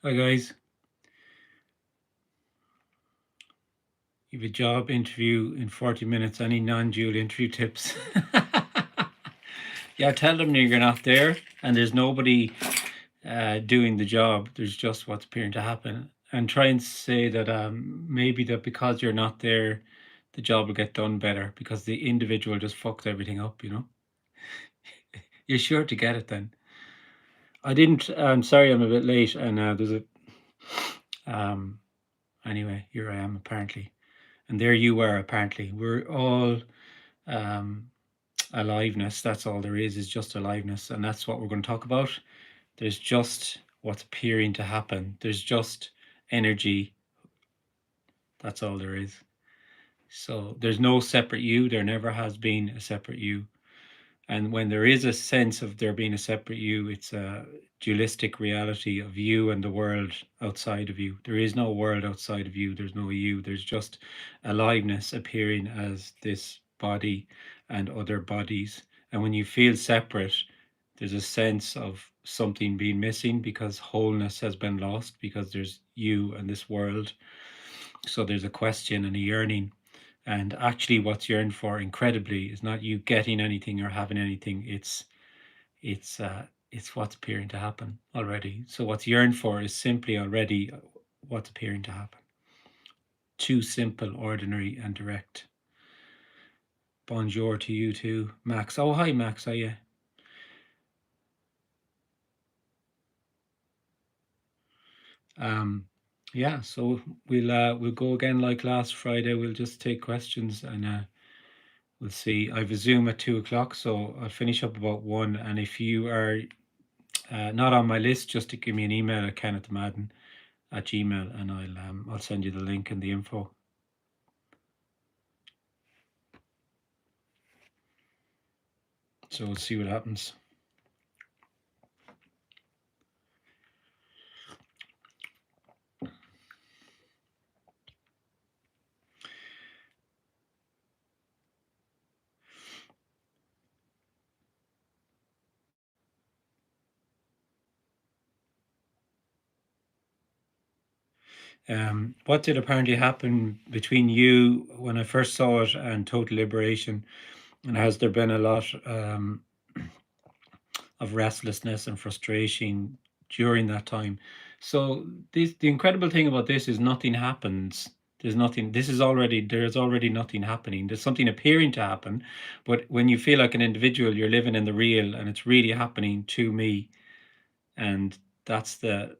Hi guys. You have a job interview in 40 minutes. Any non-dual interview tips? Yeah, tell them you're not there and there's nobody doing the job. There's just what's appearing to happen. And try and say that maybe that because you're not there, the job will get done better because the individual just fucked everything up, you know? You're sure to get it then. I didn't, I'm sorry I'm a bit late and there's a, anyway, here I am apparently. And there you are apparently. We're all aliveness. That's all there is just aliveness. And that's what we're going to talk about. There's just what's appearing to happen. There's just energy. That's all there is. So there's no separate you. There never has been a separate you. And when there is a sense of there being a separate you, it's a dualistic reality of you and the world outside of you. There is no world outside of you. There's no you. There's just aliveness appearing as this body and other bodies. And when you feel separate, there's a sense of something being missing because wholeness has been lost because there's you and this world. So there's a question and a yearning. And actually what's yearned for incredibly is not you getting anything or having anything. It's what's appearing to happen already. So what's yearned for is simply already what's appearing to happen. Too simple, ordinary, and direct. Bonjour to you too, Max. Oh, hi, Max. How are you? Yeah, so we'll go again like last Friday. We'll just take questions and we'll see. I have a Zoom at 2 o'clock, so I'll finish up about 1. And if you are not on my list, just to give me an email at kenneth madden at gmail, and I'll send you the link and the info. So we'll see what happens. What did apparently happen between you when I first saw it and Total Liberation? And has there been a lot of restlessness and frustration during that time? So the incredible thing about this is nothing happens. There's nothing. There's already nothing happening. There's something appearing to happen, but when you feel like an individual, you're living in the real, and it's really happening to me, and that's the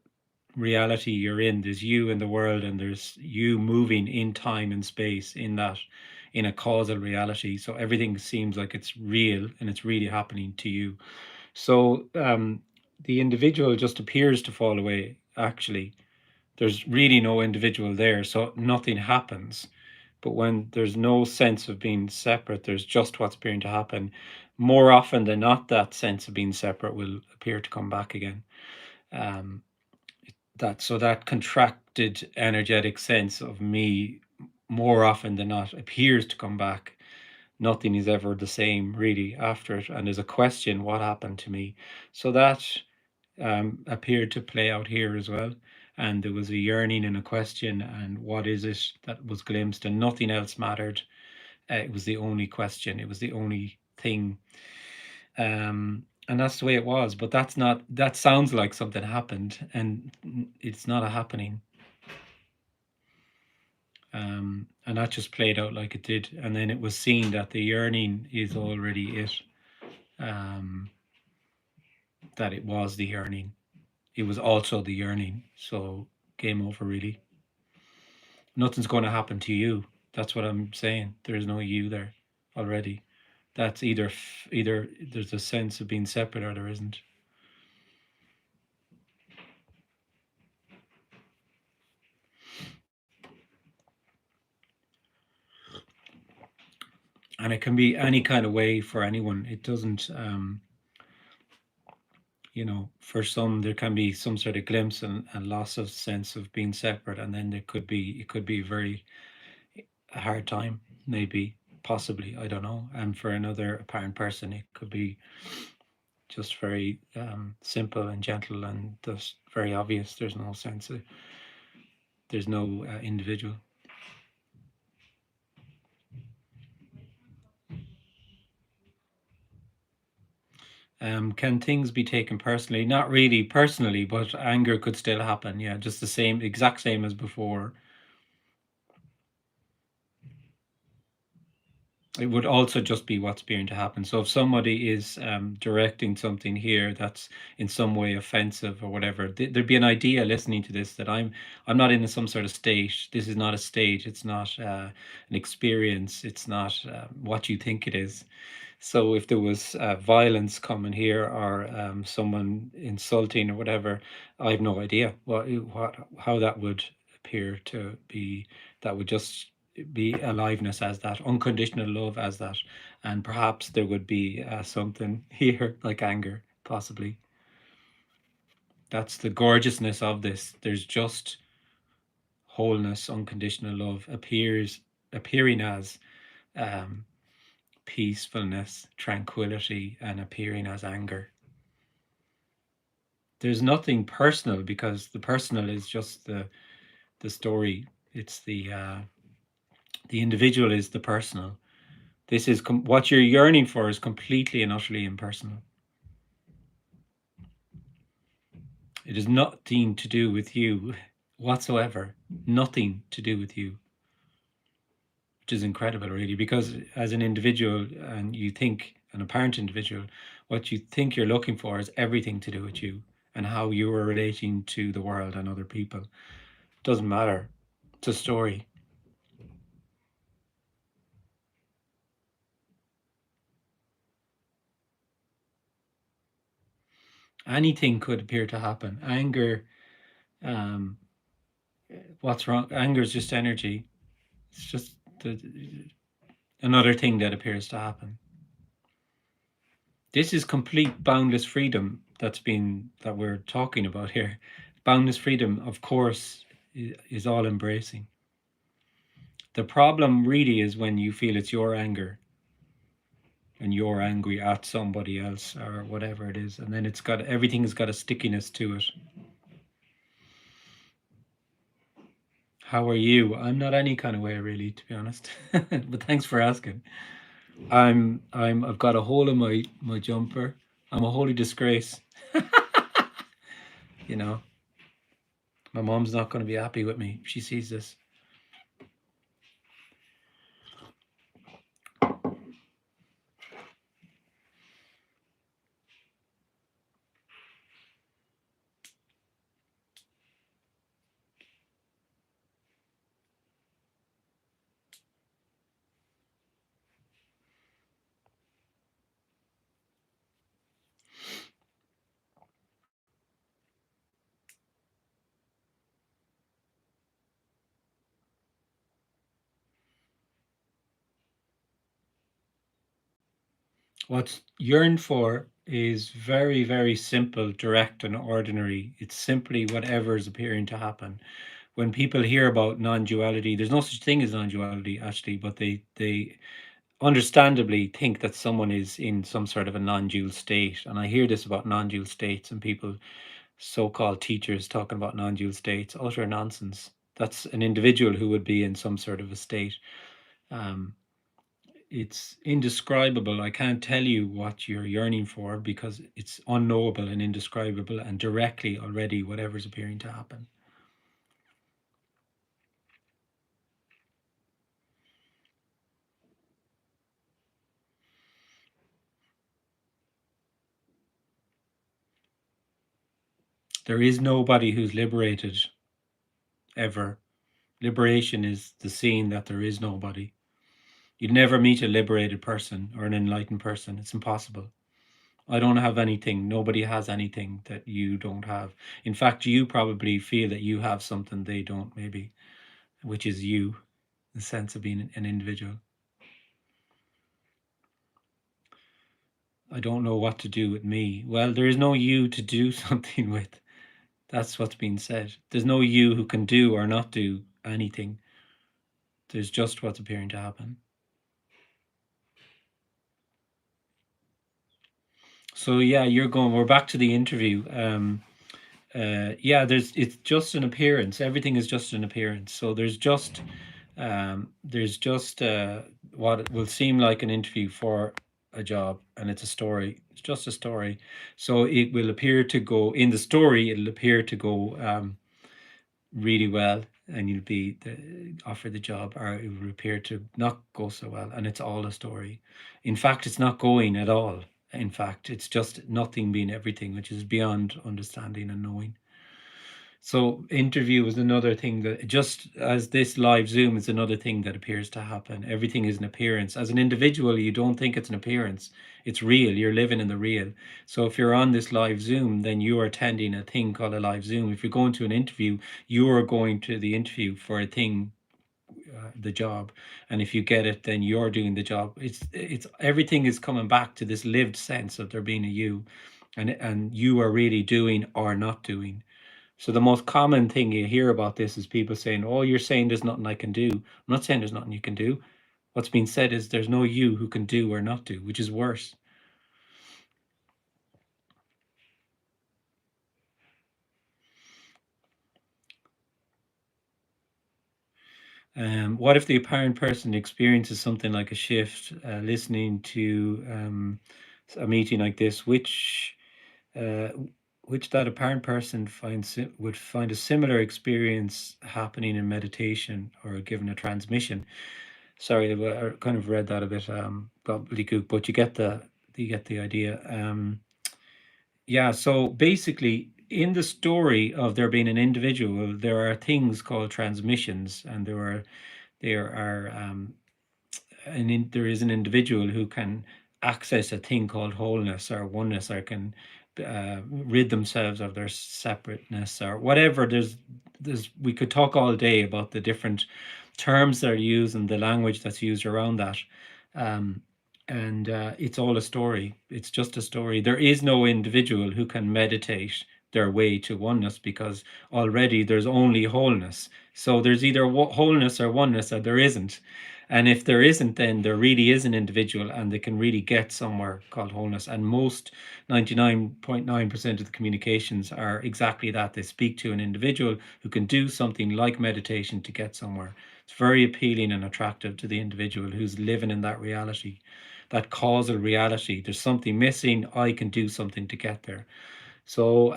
reality you're in. There's you in the world, and there's you moving in time and space in that, in a causal reality. So everything seems like it's real and it's really happening to you. So the individual just appears to fall away. Actually, there's really no individual there, so nothing happens. But when there's no sense of being separate, there's just what's appearing to happen. More often than not, that sense of being separate will appear to come back again. Um, that contracted energetic sense of me more often than not appears to come back. Nothing is ever the same really after it, and there's a question, what happened to me? So that appeared to play out here as well, and there was a yearning and a question, and what is it that was glimpsed, and nothing else mattered. It was the only question, it was the only thing. And that's the way it was, but that sounds like something happened, and it's not a happening. And that just played out like it did, and then it was seen that the yearning is already it. That it was the yearning, it was also the yearning. So game over really. Nothing's going to happen to you. That's what I'm saying. There's no you there already. That's either there's a sense of being separate or there isn't. And it can be any kind of way for anyone. It doesn't for some there can be some sort of glimpse and loss of sense of being separate, and then it could be very a hard time, maybe, possibly, I don't know. And for another apparent person, it could be just very simple and gentle and just very obvious. There's no sense of, there's no individual. Can things be taken personally? Not really personally, but anger could still happen. Yeah, just the same, exact same as before. It would also just be what's being to happen. So if somebody is directing something here that's in some way offensive or whatever, there'd be an idea listening to this that I'm not in some sort of state. This is not a state. It's not an experience. It's not what you think it is. So if there was violence coming here or someone insulting or whatever, I have no idea what how that would appear to be. That would just be aliveness as that, unconditional love as that, and perhaps there would be something here like anger, possibly. That's the gorgeousness of this. There's just wholeness, unconditional love appearing as um, peacefulness, tranquility, and appearing as anger. There's nothing personal because the personal is just the story. It's the individual is the personal. This is what you're yearning for is completely and utterly impersonal. It is nothing to do with you whatsoever. Nothing to do with you, which is incredible, really, because as an individual, and you think an apparent individual, what you think you're looking for is everything to do with you and how you are relating to the world and other people. Doesn't matter. It's a story. Anything could appear to happen. Anger, um, what's wrong? Anger is just energy. It's just another thing that appears to happen. This is complete boundless freedom that we're talking about here. Boundless freedom, of course, is all embracing. The problem really is when you feel it's your anger and you're angry at somebody else or whatever it is, and then everything's got a stickiness to it. How are you? I'm not any kind of way really, to be honest. But thanks for asking. I've got a hole in my jumper. I'm a holy disgrace. You know, my mom's not going to be happy with me if she sees this. What's yearned for is very, very simple, direct, and ordinary. It's simply whatever is appearing to happen. When people hear about non-duality, there's no such thing as non-duality actually, but they understandably think that someone is in some sort of a non-dual state. And I hear this about non-dual states and people, so-called teachers, talking about non-dual states. Utter nonsense. That's an individual who would be in some sort of a state. Um, it's indescribable. I can't tell you what you're yearning for because it's unknowable and indescribable and directly already whatever's appearing to happen. There is nobody who's liberated ever. Liberation is the seeing that there is nobody. You'd never meet a liberated person or an enlightened person. It's impossible. I don't have anything. Nobody has anything that you don't have. In fact, you probably feel that you have something they don't, maybe, which is you, the sense of being an individual. I don't know what to do with me. Well, there is no you to do something with. That's what's being said. There's no you who can do or not do anything. There's just what's appearing to happen. So yeah, we're back to the interview. Yeah, it's just an appearance. Everything is just an appearance. So there's just what will seem like an interview for a job, and it's a story. It's just a story. So it will appear to go in the story. It'll appear to go really well, and you'll be offered the job, or it will appear to not go so well, and it's all a story. In fact, it's not going at all. In fact, it's just nothing being everything, which is beyond understanding and knowing. So interview is another thing that, just as this live Zoom is another thing that appears to happen. Everything is an appearance. As an individual, you don't think it's an appearance. It's real. You're living in the real. So if you're on this live Zoom, then you are attending a thing called a live Zoom. If you're going to an interview, you are going to the interview for a thing, the job. And if you get it, then you're doing the job. It's everything is coming back to this lived sense of there being a you, and you are really doing or not doing. So the most common thing you hear about this is people saying, "Oh, you're saying there's nothing I can do." I'm not saying there's nothing you can do. What's being said is there's no you who can do or not do, which is worse. What if the apparent person experiences something like a shift, listening to a meeting like this, uh, which that apparent person would find a similar experience happening in meditation or given a transmission? Sorry, I kind of read that a bit gobbledygook, but you get the idea. Yeah, so basically, in the story of there being an individual, there are things called transmissions, and there are there is an individual who can access a thing called wholeness or oneness, or can rid themselves of their separateness or whatever. There's we could talk all day about the different terms that are used and the language that's used around that. Um, and it's all a story. It's just a story. There is no individual who can meditate their way to oneness, because already there's only wholeness. So there's either wholeness or oneness, or there isn't. And if there isn't, then there really is an individual, and they can really get somewhere called wholeness. And most 99.9% of the communications are exactly that. They speak to an individual who can do something like meditation to get somewhere. It's very appealing and attractive to the individual who's living in that reality, that causal reality. There's something missing. I can do something to get there. So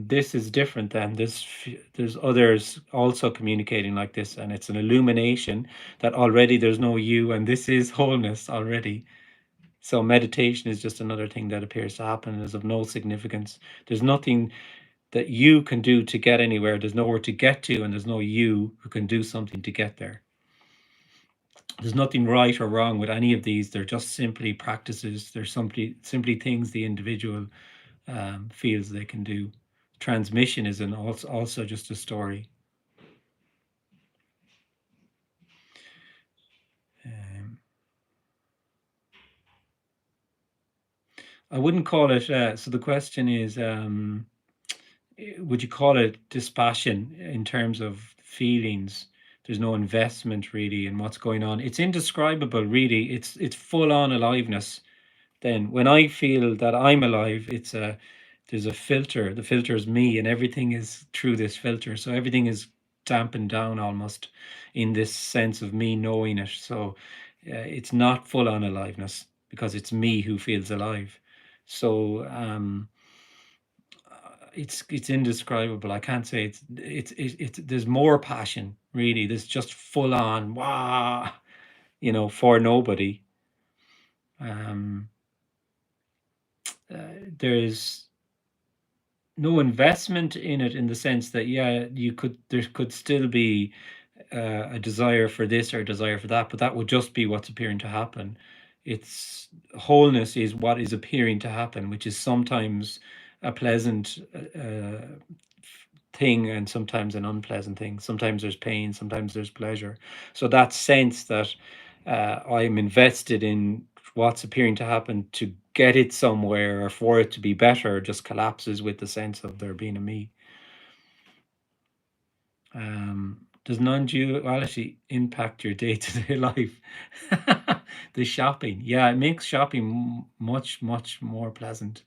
this is different than this. There's others also communicating like this, and it's an illumination that already there's no you, and this is wholeness already. So meditation is just another thing that appears to happen and is of no significance. There's nothing that you can do to get anywhere. There's nowhere to get to, and there's no you who can do something to get there. There's nothing right or wrong with any of these. They're just simply practices. They're simply things the individual feels they can do. Transmission is also just a story. Um, I wouldn't call it. So the question is, would you call it dispassion in terms of feelings? There's no investment really in what's going on. It's indescribable, really. It's full on aliveness. Then when I feel that I'm alive, there's a filter. The filter is me, and everything is through this filter. So everything is dampened down almost in this sense of me knowing it. So it's not full on aliveness, because it's me who feels alive. So it's indescribable. I can't say it's there's more passion really. There's just full on wow, for nobody. Um, there's no investment in it, in the sense that, yeah, there could still be a desire for this or a desire for that, but that would just be what's appearing to happen. It's wholeness is what is appearing to happen, which is sometimes a pleasant thing and sometimes an unpleasant thing. Sometimes there's pain, sometimes there's pleasure. So that sense that I'm invested in what's appearing to happen to get it somewhere or for it to be better just collapses with the sense of there being a me. Does non-duality impact your day-to-day life? The shopping, yeah, it makes shopping much, much more pleasant.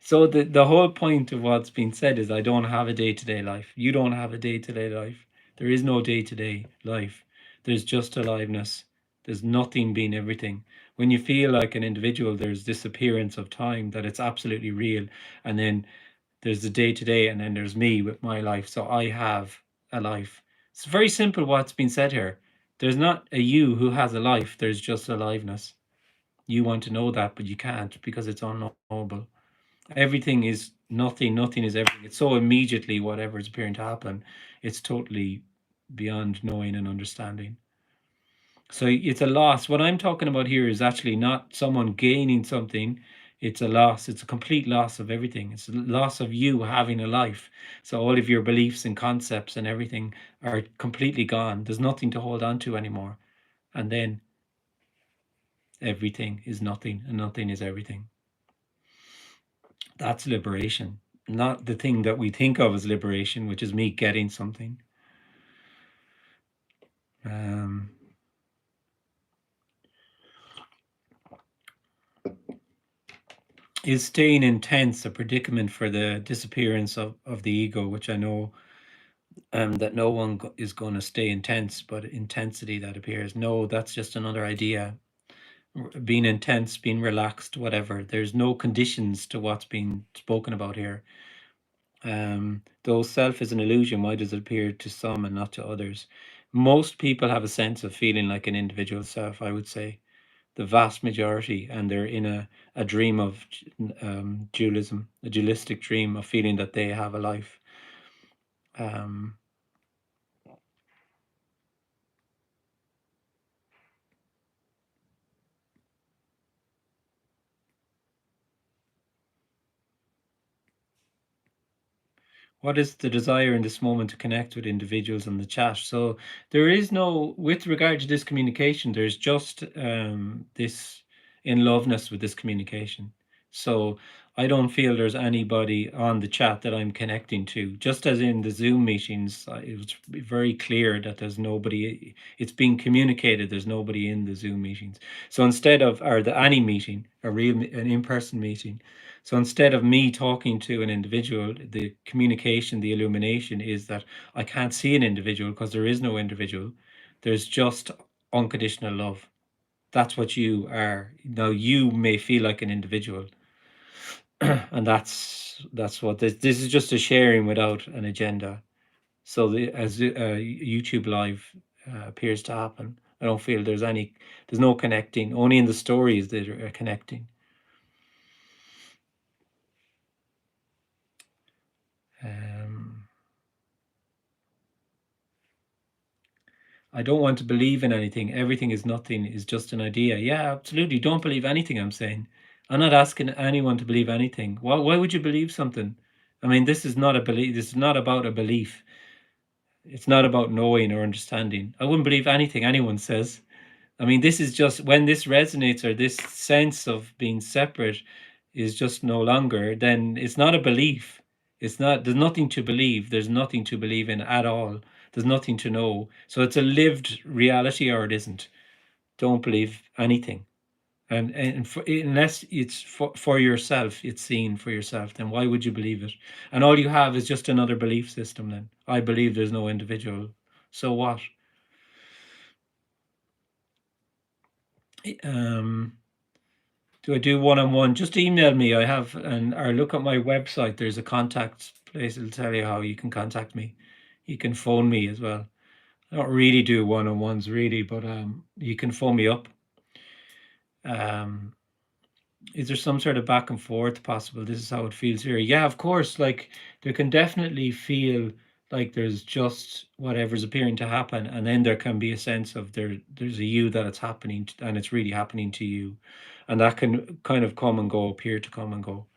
So the whole point of what's been said is I don't have a day-to-day life. You don't have a day-to-day life. There is no day-to-day life. There's just aliveness. There's nothing being everything. When you feel like an individual, there's this appearance of time that it's absolutely real. And then there's the day-to-day, and then there's me with my life. So I have a life. It's very simple what's been said here. There's not a you who has a life. There's just aliveness. You want to know that, but you can't because it's unknowable. Everything is nothing, nothing is everything. It's so immediately whatever is appearing to happen, it's totally beyond knowing and understanding. So it's a loss. What I'm talking about here is actually not someone gaining something. It's a loss. It's a complete loss of everything. It's a loss of you having a life. So all of your beliefs and concepts and everything are completely gone. There's nothing to hold on to anymore. And then everything is nothing and nothing is everything. That's liberation, not the thing that we think of as liberation, which is me getting something. Is staying intense a predicament for the disappearance of the ego, which I know that no one is going to stay intense, but intensity that appears. No, that's just another idea. Being intense, being relaxed, whatever. There's no conditions to what's being spoken about here. Though self is an illusion, why does it appear to some and not to others? Most people have a sense of feeling like an individual self, I would say. The vast majority, and they're in a dream of dualism, a dualistic dream of feeling that they have a life. What is the desire in this moment to connect with individuals in the chat? So there is no, with regard to this communication, there's just this in loveness with this communication. So I don't feel there's anybody on the chat that I'm connecting to. Just as in the Zoom meetings, it was very clear that there's nobody, it's being communicated, there's nobody in the Zoom meetings. So instead of, or any meeting, an in-person meeting, so instead of me talking to an individual, the communication, the illumination is that I can't see an individual because there is no individual. There's just unconditional love. That's what you are. Now you may feel like an individual, and that's what this is, just a sharing without an agenda. So as YouTube live appears to happen, I don't feel there's no connecting. Only in the stories that are connecting. I don't want to believe in anything. Everything is nothing, is just an idea. Yeah, absolutely. Don't believe anything I'm saying. I'm not asking anyone to believe anything. Why would you believe something? I mean, this is not a belief. This is not about a belief. It's not about knowing or understanding. I wouldn't believe anything anyone says. I mean, this is just when this resonates, or this sense of being separate is just no longer, then it's not a belief. It's not, there's nothing to believe. There's nothing to believe in at all. There's nothing to know. So it's a lived reality, or it isn't. Don't believe anything. And unless it's for yourself, it's seen for yourself, then why would you believe it? And all you have is just another belief system then. I believe there's no individual. So what? Do I do one-on-one? Just email me. I have, or look at my website. There's a contact place. It'll tell you how you can contact me. You can phone me as well. I don't really do one-on-ones really, but you can phone me up. Is there some sort of back and forth possible? This is how it feels here. Yeah, of course. Like there can definitely feel like there's just whatever's appearing to happen, and then there can be a sense of there's a you that it's happening and it's really happening to you, and that can kind of come and go, appear to come and go.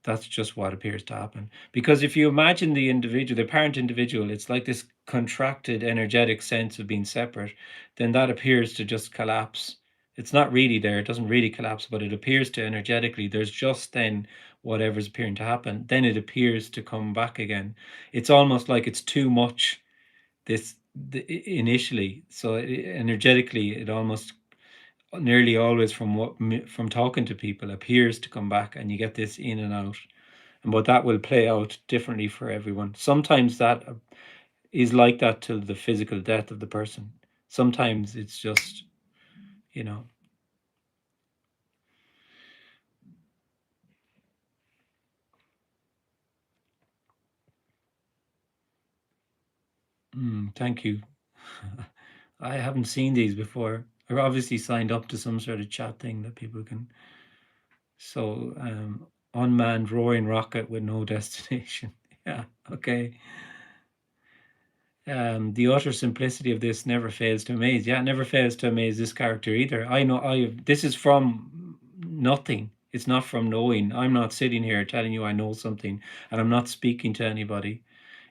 That's just what appears to happen. Because if you imagine the individual, the apparent individual, it's like this contracted energetic sense of being separate, then that appears to just collapse. It's not really there, it doesn't really collapse, but it appears to energetically. There's just then whatever's appearing to happen, then it appears to come back again. It's almost like it's too much initially. So energetically, it almost nearly always from from talking to people appears to come back, and you get this in and out. And but that will play out differently for everyone. Sometimes that is like that till the physical death of the person. Sometimes it's just, you know. Thank you. I haven't seen these before. I've obviously signed up to some sort of chat thing that people can. So, unmanned roaring rocket with no destination. Yeah, okay. The utter simplicity of this never fails to amaze. Yeah, it never fails to amaze this character either. I know this is from nothing. It's not from knowing. I'm not sitting here telling you I know something, and I'm not speaking to anybody.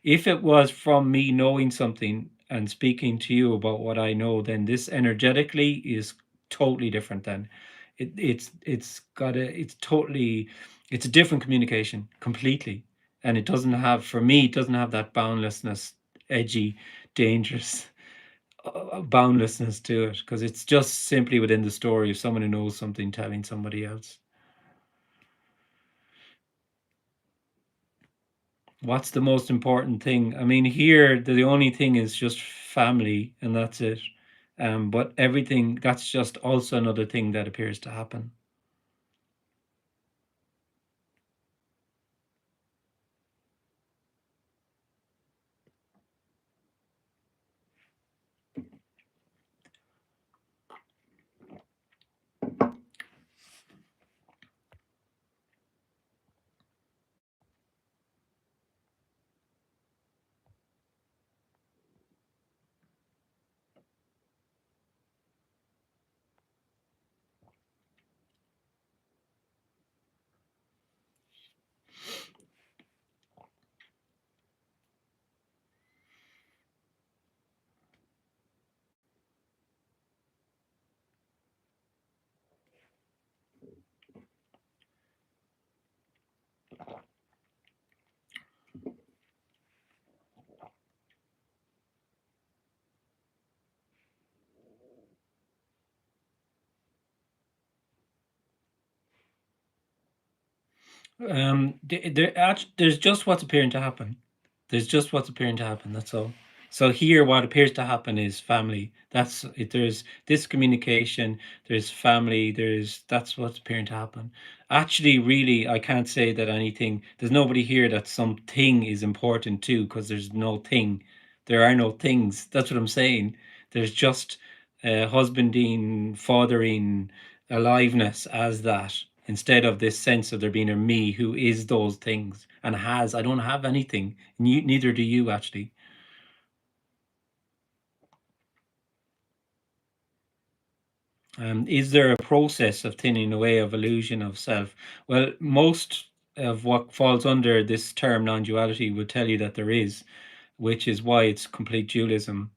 If it was from me knowing something and speaking to you about what I know, then this energetically is totally different. Then it's totally, it's a different communication completely, and it doesn't have, for me, it doesn't have that boundlessness, edgy, dangerous boundlessness to it, because it's just simply within the story of someone who knows something telling somebody else. What's the most important thing? I mean, here the only thing is just family, and that's it. But everything, that's just also another thing that appears to happen. There's just what's appearing to happen. There's just what's appearing to happen. That's all. So here, what appears to happen is family. That's it. There's this communication. There's family. That's what's appearing to happen. Actually, really, I can't say that anything. There's nobody here that something is important too, because there's no thing. There are no things. That's what I'm saying. There's just husbanding, fathering, aliveness as that, instead of this sense of there being a me who is those things and has. I don't have anything. Neither do you, actually. Is there a process of thinning away of illusion of self? Well, most of what falls under this term non-duality would tell you that there is, which is why it's complete dualism.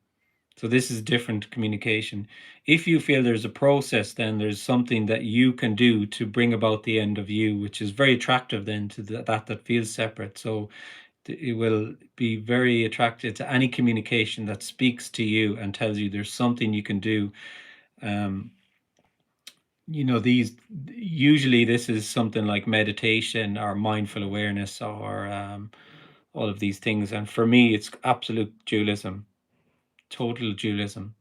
So this is different communication. If you feel there's a process, then there's something that you can do to bring about the end of you, which is very attractive then to that feels separate. So it will be very attractive to any communication that speaks to you and tells you there's something you can do. Um, these, usually this is something like meditation or mindful awareness or all of these things. And for me, it's absolute dualism, total dualism.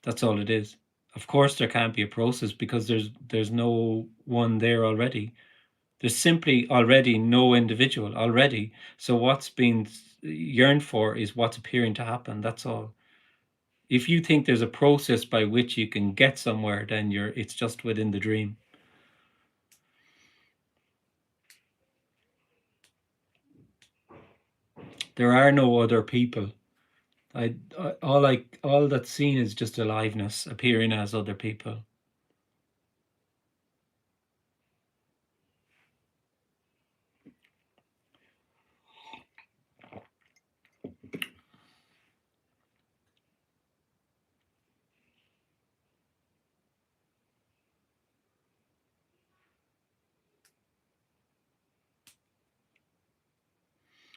That's all it is. Of course, there can't be a process because there's no one there already. There's simply already no individual already. So what's being yearned for is what's appearing to happen. That's all. If you think there's a process by which you can get somewhere, then it's just within the dream. There are no other people. All that's seen is just aliveness appearing as other people.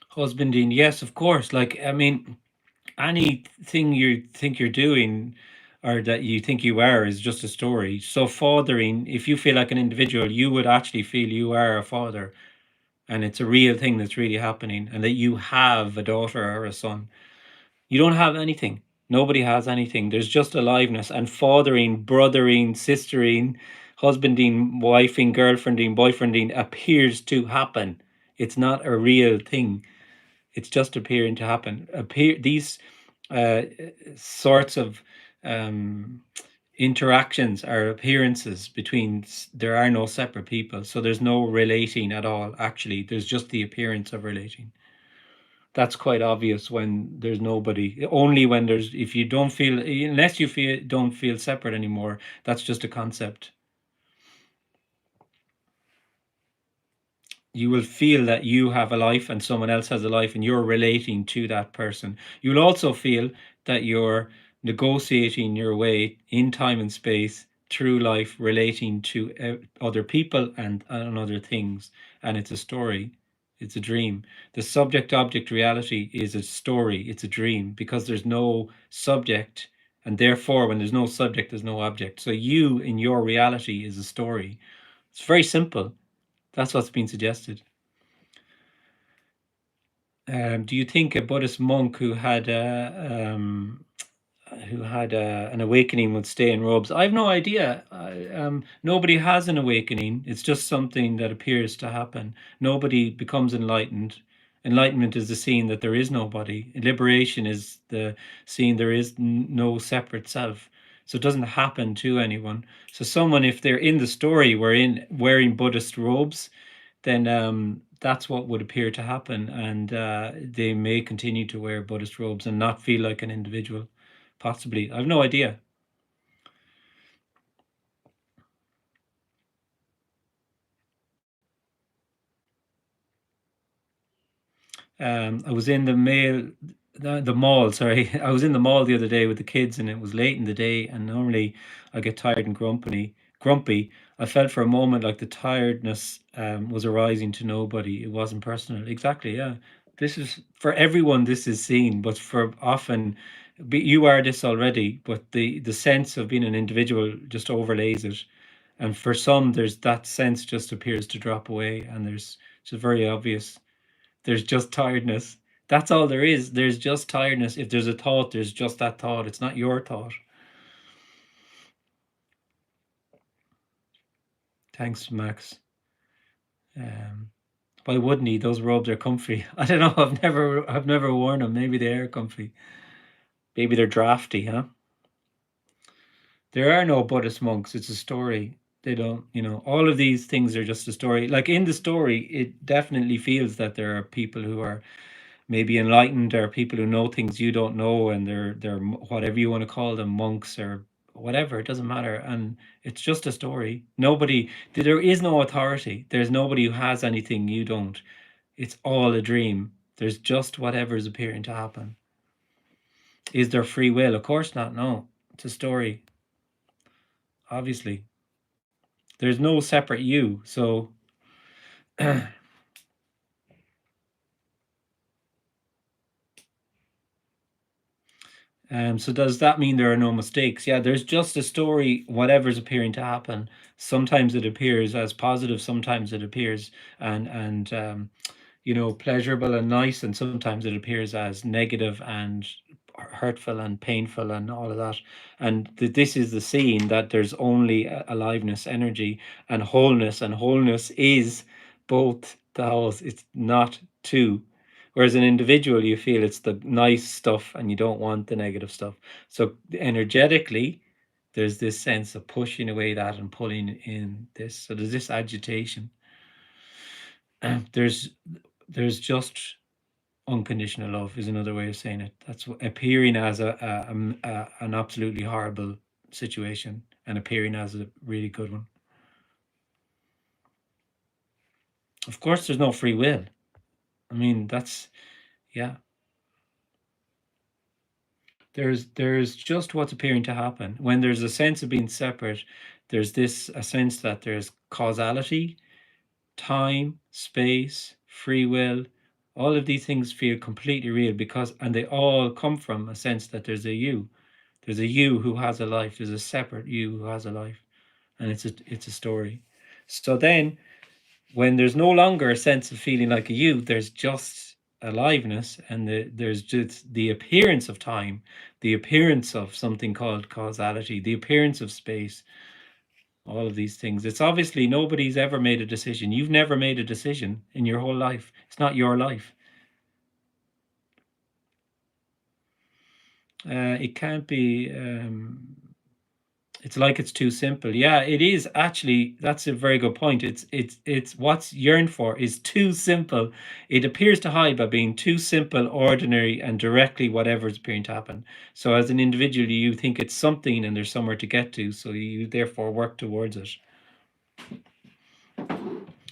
Husbanding, yes, of course. Like, I mean, anything you think you're doing, or that you think you are is just a story. So fathering, if you feel like an individual, you would actually feel you are a father, and it's a real thing that's really happening, and that you have a daughter or a son. You don't have anything. Nobody has anything. There's just aliveness and fathering, brothering, sistering, husbanding, wifing, girlfriending, boyfriending appears to happen. It's not a real thing. It's just appearing to happen. These uh, sorts of um, interactions are appearances between. There are no separate people, so there's no relating at all. Actually, there's just the appearance of relating. That's quite obvious when there's nobody. Only when there's, if you don't feel, unless you feel don't feel separate anymore, that's just a concept. You will feel that you have a life and someone else has a life and you're relating to that person. You'll also feel that you're negotiating your way in time and space through life, relating to other people and other things. And it's a story, it's a dream. The subject object reality is a story, it's a dream, because there's no subject. And therefore, when there's no subject, there's no object. So you in your reality is a story. It's very simple. That's what's been suggested. Do you think a Buddhist monk who had an awakening would stay in robes? I have no idea. Nobody has an awakening. It's just something that appears to happen. Nobody becomes enlightened. Enlightenment is the seeing that there is nobody. Liberation is the seeing there is no separate self. So it doesn't happen to anyone. So someone, if they're in the story, were in wearing Buddhist robes, then that's what would appear to happen, and they may continue to wear Buddhist robes and not feel like an individual. Possibly, I have no idea. I was in the mall. Sorry, I was in the mall the other day with the kids, and it was late in the day. And normally, I get tired and grumpy. Grumpy. I felt for a moment like the tiredness was arising to nobody. It wasn't personal. Exactly. Yeah. This is for everyone. This is seen, but for often, you are this already. But the sense of being an individual just overlays it, and for some, there's that sense just appears to drop away, and there's just very obvious. There's just tiredness. That's all there is. There's just tiredness. If there's a thought, there's just that thought. It's not your thought. Thanks, Max. Um, why wouldn't he? Those robes are comfy. I don't know. I've never worn them. Maybe they are comfy. Maybe they're drafty, huh? There are no Buddhist monks. It's a story. They don't, all of these things are just a story. Like in the story, it definitely feels that there are people who are maybe enlightened, or people who know things you don't know, and they're whatever you want to call them, monks or whatever. It doesn't matter, and it's just a story. Nobody, there is no authority. There's nobody who has anything you don't. It's all a dream. There's just whatever's appearing to happen. Is there free will? Of course not. No, it's a story. Obviously, there's no separate you. So so does that mean there are no mistakes? Yeah, there's just a story, whatever's appearing to happen. Sometimes it appears as positive, sometimes it appears and pleasurable and nice, and sometimes it appears as negative and hurtful and painful and all of that. And this is the scene that there's only aliveness, energy, and wholeness is both the wholes. It's not two. Whereas an individual, you feel it's the nice stuff and you don't want the negative stuff. So energetically, there's this sense of pushing away that and pulling in this. So there's this agitation. there's there's just unconditional love is another way of saying it. That's appearing as an absolutely horrible situation and appearing as a really good one. Of course, there's no free will. I mean, that's yeah. There's just what's appearing to happen. When there's a sense of being separate, there's this a sense that there's causality, time, space, free will. All of these things feel completely real, because and they all come from a sense that there's a you. There's a you who has a life. There's a separate you who has a life, and it's a story. So then, when there's no longer a sense of feeling like a you, there's just aliveness, and there's just the appearance of time, the appearance of something called causality, the appearance of space, all of these things. It's obviously nobody's ever made a decision. You've never made a decision in your whole life. It's not your life. It can't be. It's like it's too simple. Yeah, it is actually. That's a very good point. It's what's yearned for is too simple. It appears to hide by being too simple, ordinary, and directly whatever is appearing to happen. So as an individual, you think it's something and there's somewhere to get to, so you therefore work towards it.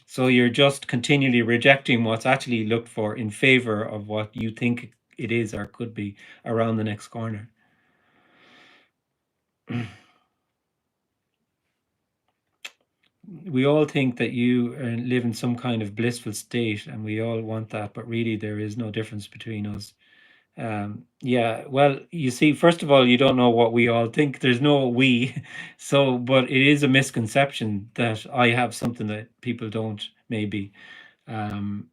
So you're just continually rejecting what's actually looked for in favor of what you think it is or could be around the next corner. We all think that you live in some kind of blissful state, and we all want that, but really there is no difference between us. Yeah, well, you see, first of all, you don't know what we all think. There's no we. So, but it is a misconception that I have something that people don't, maybe. Um,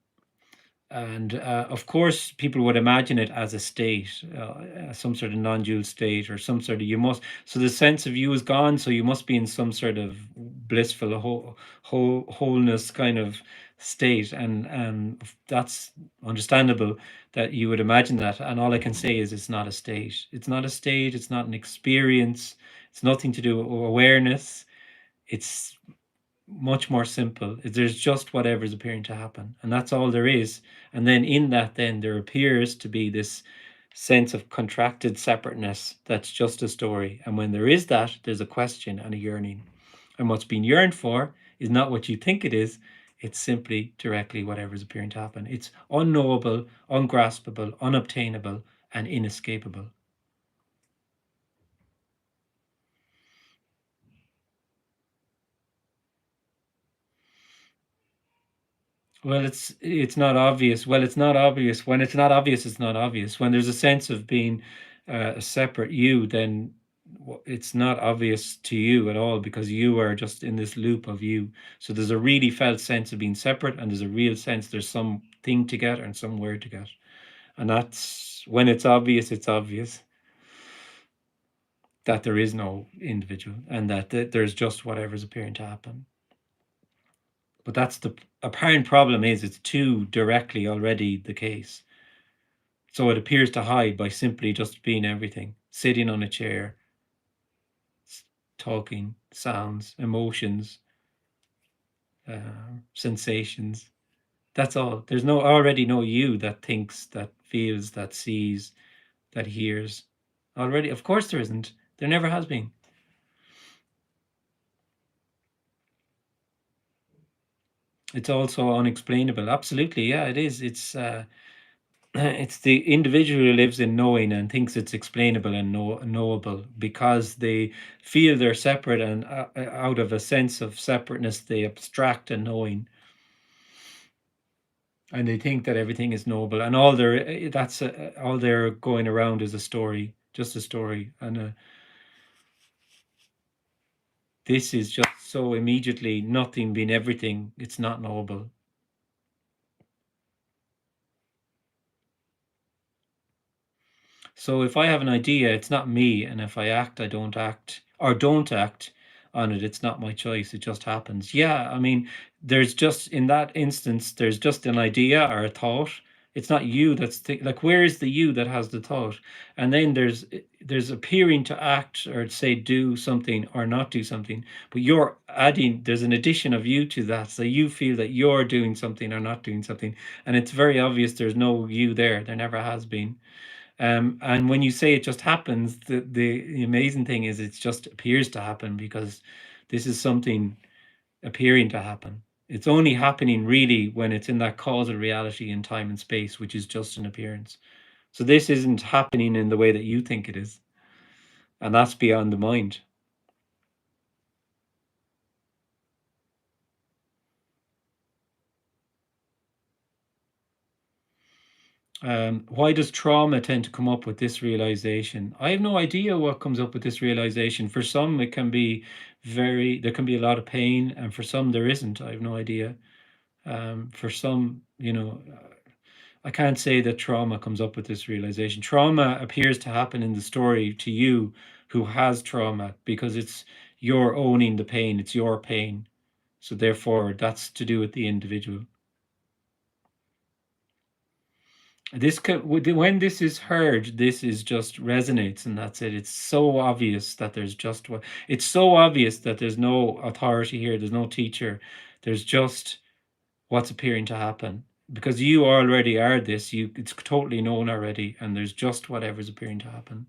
and of course, people would imagine it as a state, some sort of non-dual state, or some sort of you must. So the sense of you is gone. So you must be in some sort of blissful wholeness kind of state, and that's understandable that you would imagine that. And all I can say is it's not a state. It's not a state. It's not an experience. It's nothing to do with awareness. It's much more simple. There's just whatever's appearing to happen, and that's all there is. And then in that, then there appears to be this sense of contracted separateness that's just a story. And when there is that, there's a question and a yearning. And what's being yearned for is not what you think it is. It's simply directly whatever's appearing to happen. It's unknowable, ungraspable, unobtainable, and inescapable. Well, it's not obvious. Well, it's not obvious. When it's not obvious, it's not obvious. When there's a sense of being a separate you, then it's not obvious to you at all, because you are just in this loop of you. So there's a really felt sense of being separate, and there's a real sense there's something to get and somewhere to get. And that's when it's obvious that there is no individual, and that there's just whatever's appearing to happen. But that's the apparent problem, is it's too directly already the case. So it appears to hide by simply just being everything, sitting on a chair, talking, sounds, emotions, sensations. That's all. There's already no you that thinks, that feels, that sees, that hears. Already, of course there isn't. There never has been. It's also unexplainable. Absolutely, yeah, it is. It's the individual who lives in knowing and thinks it's explainable and knowable, because they feel they're separate, and out of a sense of separateness, they abstract a knowing, and they think that everything is knowable, and all they're going around is a story, just a story, and this is just so immediately nothing being everything. It's not knowable. So if I have an idea, it's not me, and if I act, I don't act, or don't act on it, it's not my choice. It just happens. Yeah, I mean, there's just in that instance, there's just an idea or a thought. It's not you that's like, where is the you that has the thought? And then there's appearing to act or say do something or not do something, but you're adding. There's an addition of you to that, so you feel that you're doing something or not doing something, and it's very obvious there's no you there. There never has been. And when you say it just happens, the amazing thing is it just appears to happen, because this is something appearing to happen. It's only happening really when it's in that causal reality in time and space, which is just an appearance. So this isn't happening in the way that you think it is, and that's beyond the mind. Why does trauma tend to come up with this realization? I have no idea what comes up with this realization. For some, it can be there can be a lot of pain, and for some, there isn't. I have no idea. For some, I can't say that trauma comes up with this realization. Trauma appears to happen in the story to you who has trauma because it's you're owning the pain, it's your pain. So, therefore, that's to do with the individual. When this is heard, this is just resonates, and that's it. It's so obvious that there's just what it's so obvious that there's no authority here, there's no teacher, there's just what's appearing to happen because you already are this. It's totally known already, and there's just whatever's appearing to happen.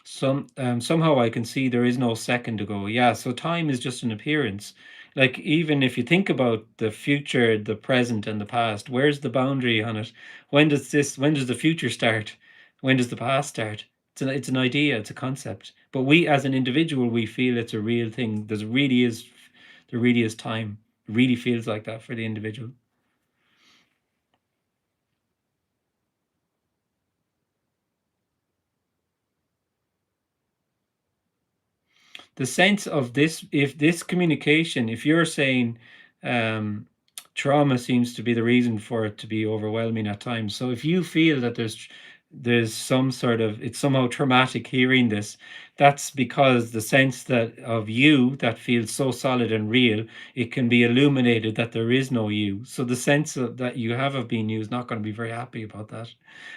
Somehow I can see there is no second ago. Yeah, so time is just an appearance. Like even if you think about the future, the present, and the past, where's the boundary on it? When does the future start? When does the past start? It's an idea, it's a concept. But we as an individual, we feel it's a real thing. There really is time. It really feels like that for the individual. The sense of this, if this communication, if you're saying um, trauma seems to be the reason for it to be overwhelming at times, so if you feel that there's some sort of it's somehow traumatic hearing this, that's because the sense that of you that feels so solid and real, it can be illuminated that there is no you. So the sense that you have of being you is not going to be very happy about that,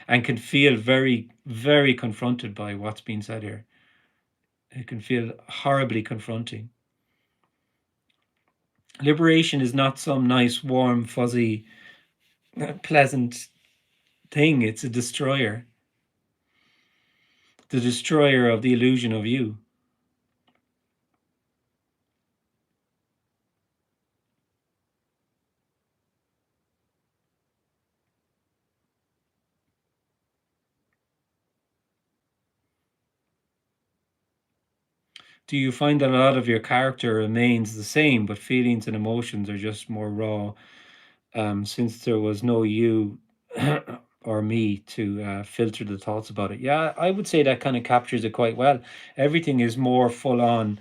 and can feel very, very confronted by what's being said here. It can feel horribly confronting. Liberation is not some nice, warm, fuzzy, pleasant thing. It's a destroyer, the destroyer of the illusion of you. Do you find that a lot of your character remains the same, but feelings and emotions are just more raw? Since there was no you or me to filter the thoughts about it. Yeah, I would say that kind of captures it quite well. Everything is more full on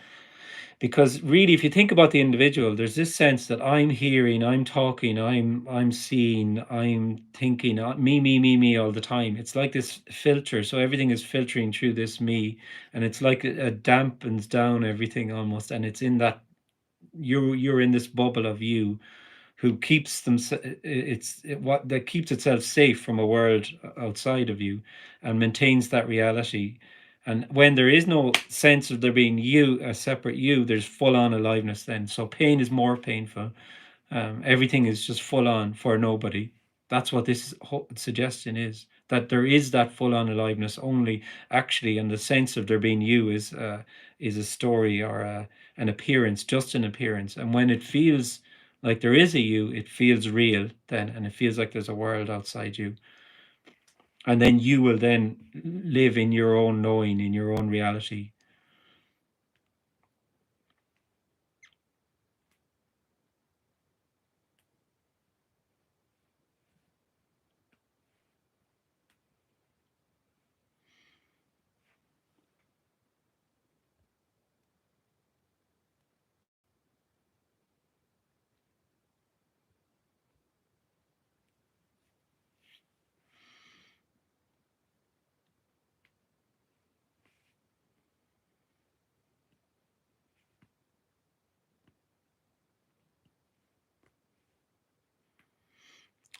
because really if you think about the individual, there's this sense that I'm hearing, I'm talking, I'm seeing, I'm thinking, me all the time. It's like this filter, so everything is filtering through this me, and it's like it dampens down everything almost, and it's in that you're in this bubble of you who keeps them what that keeps itself safe from a world outside of you and maintains that reality. And when there is no sense of there being you, a separate you, there's full on aliveness then. So pain is more painful. Everything is just full on for nobody. That's what this suggestion is, that there is that full on aliveness only actually, and the sense of there being you is a story or an appearance, just an appearance. And when it feels like there is a you, it feels real then, and it feels like there's a world outside you. And then you will then live in your own knowing, in your own reality.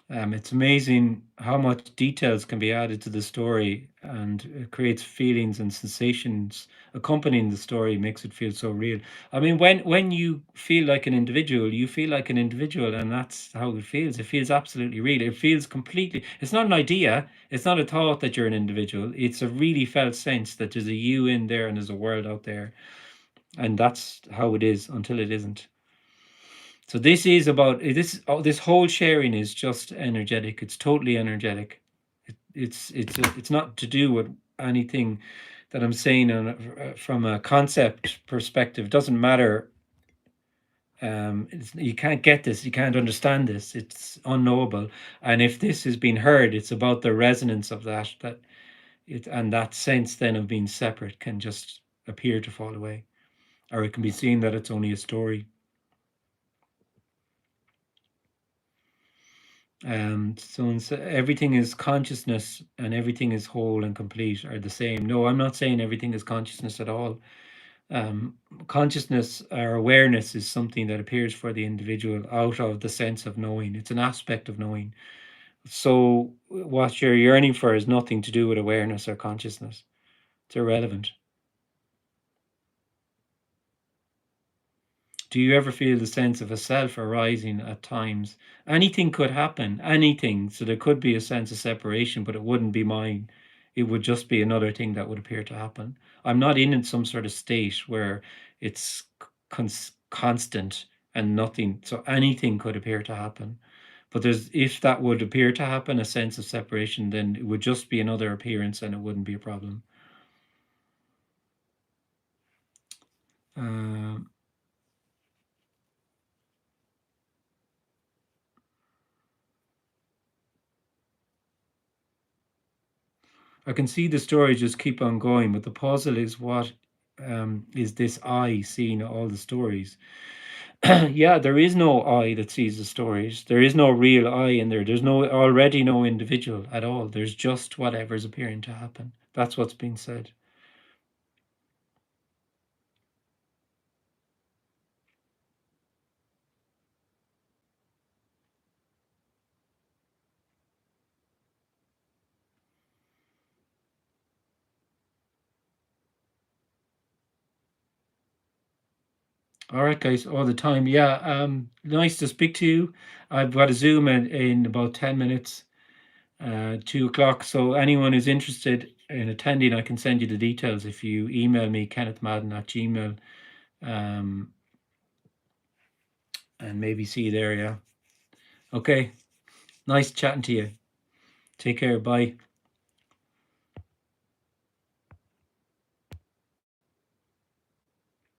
It's amazing how much details can be added to the story, and it creates feelings and sensations accompanying the story, makes it feel so real. I mean, when you feel like an individual, you feel like an individual, and that's how it feels. It feels absolutely real. It feels completely. It's not an idea. It's not a thought that you're an individual. It's a really felt sense that there's a you in there and there's a world out there, and that's how it is until it isn't. So this is about this whole sharing is just energetic. It's totally energetic. It's not to do with anything that I'm saying from a concept perspective. It doesn't matter. You can't get this. You can't understand this. It's unknowable. And if this is being heard, it's about the resonance of that it, and that sense then of being separate can just appear to fall away, or it can be seen that it's only a story. So everything is consciousness and everything is whole and complete are the same. No, I'm not saying everything is consciousness at all. Consciousness or awareness is something that appears for the individual out of the sense of knowing. It's an aspect of knowing. So what you're yearning for is nothing to do with awareness or consciousness. It's irrelevant. Do you ever feel the sense of a self arising at times? Anything could happen, anything. So there could be a sense of separation, but it wouldn't be mine. It would just be another thing that would appear to happen. I'm not in some sort of state where it's constant and nothing. So anything could appear to happen. But if that would appear to happen, a sense of separation, then it would just be another appearance and it wouldn't be a problem. Um, I can see the story just keep on going, but the puzzle is what is this I seeing all the stories? Yeah, there is no I that sees the stories. There is no real I in there. There's already no individual at all. There's just whatever's appearing to happen. That's what's being said. All right, guys, all the time. Yeah, nice to speak to you. I've got a Zoom in about 10 minutes, 2 o'clock. So anyone who's interested in attending, I can send you the details if you email me, kennethmadden@gmail. Um, and maybe see you there. Yeah. Okay. Nice chatting to you. Take care. Bye.